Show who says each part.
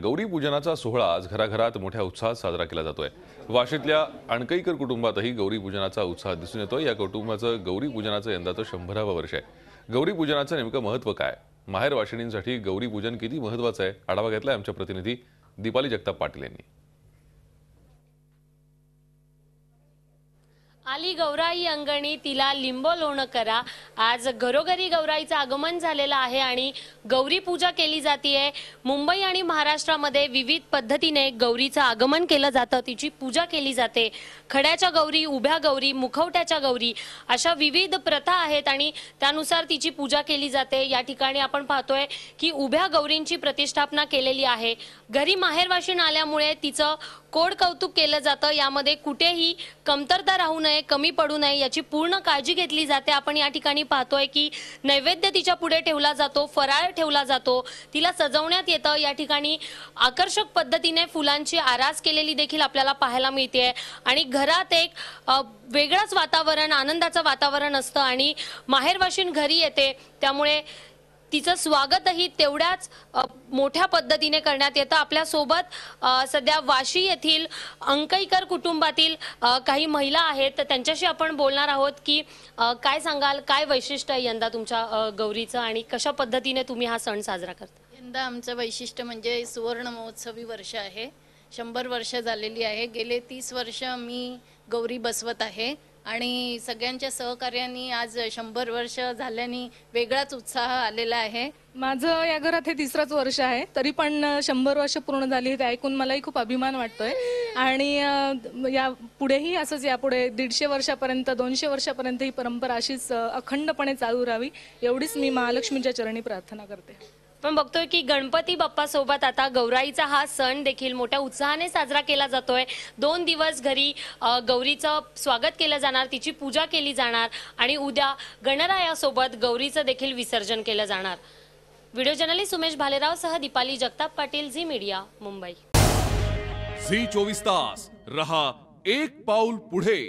Speaker 1: गौरी पूजनाचा सोहळा आज घराघरात मोठ्या उत्साहात साजरा केला जातोय। वाशीतल्या अणकईकर कुटुंबातही गौरी पूजनाचा उत्साह दिसून येतोय। या कुटुंबाचं गौरी पूजनाचं यंदाचं 100वे वर्ष आहे। गौरी पूजनाचं नेमकं महत्त्व काय, माहेर वाशिणींसाठी गौरी पूजन किती महत्त्वाचं आहे, आढावा घेतलाय आमच्या प्रतिनिधी दीपाली जगताप पाटील यांनी।
Speaker 2: आली गौराई अंगणी तिला लिंबो लोण करा। आज घरोघरी गौराईचं आगमन झालेलं आहे आणि गौरी पूजा केली जाते। मुंबई आणि महाराष्ट्रामध्ये विविध पद्धतीने गौरीचं आगमन केलं जातं, तिची पूजा केली जाते। खड्याच्या गौरी, उभ्या गौरी, मुखवट्याच्या गौरी अशा विविध प्रथा आहेत आणि त्यानुसार तिची पूजा केली जाते। या ठिकाणी आपण पाहतोय की उभ्या गौरींची प्रतिष्ठापना केलेली आहे। घरी माहेरवाशीण आल्यामुळे तिचं कोड कौतुक केलं जातं। यामध्ये कुठेही कमतरता राहू नये, कमी पडू नये याची पूर्ण काळजी घेतली जाते। आपण या ठिकाणी पाहतोय की नैवेद्य तिच्या पुढे ठेवला जातो, फराळ ठेवला जातो, तिला सजवण्यात येतं। या ठिकाणी आकर्षक पद्धतीने फुलांची आरास केलेली देखील आपल्याला पाहायला मिळते आणि घरात एक वेगळंच वातावरण, आनंदाचं वातावरण असतं आणि माहेरवाशीण घरी येते त्यामुळे तिचं स्वागतही तेवढ्याच मोठ्या पद्धतीने करण्यात येतं। आपल्या सोबत सध्या वाशी येथील अंकईकर कुटुंबातील काही महिला आहेत, तर त्यांच्याशी आपण बोलणार आहोत की काय सांगाल, काय वैशिष्ट्य आहे यंदा तुमच्या गौरीचं आणि कशा पद्धतीने तुम्ही हा सण साजरा करता?
Speaker 3: यंदा आमचं वैशिष्ट्य म्हणजे सुवर्ण महोत्सवी वर्ष आहे। 100 वर्ष झालेली आहे। गेले 30 वर्ष मी गौरी बसवत आहे आणि सगळ्यांच्या सहकार्याने आज 100 वर्ष झाल्याने वेगळाच उत्साह आलेला आहे।
Speaker 4: माझं या घरात हे तिसरंच वर्ष आहे, तरी पण 100 वर्ष पूर्ण झाली ते ऐकून मलाही खूप अभिमान वाटतोय आणि या पुढेही असंच, यापुढे 150 वर्षापर्यंत, 200 वर्षापर्यंत ही परंपरा अशीच अखंडपणे चालू राहावी एवढीच मी महालक्ष्मीच्या चरणी प्रार्थना करते।
Speaker 2: पण बघतोय की गणपती बाप्पा सोबत आता गौराईचा हा सण देखील मोठ्या उत्साहाने साजरा केला जातोय। 2 दिवस घरी गौरीचं स्वागत केलं जाणार, तिची पूजा केली जाणार आणि उद्या गणरायासोबत गौरीचं देखील विसर्जन केलं जाणार। व्हिडिओ जर्नलिस्ट उमेश भालेराव सह दीपाली जगताप पाटील, झी मीडिया, मुंबई।
Speaker 5: झी 24 तास रहा एक पाऊल पुढे।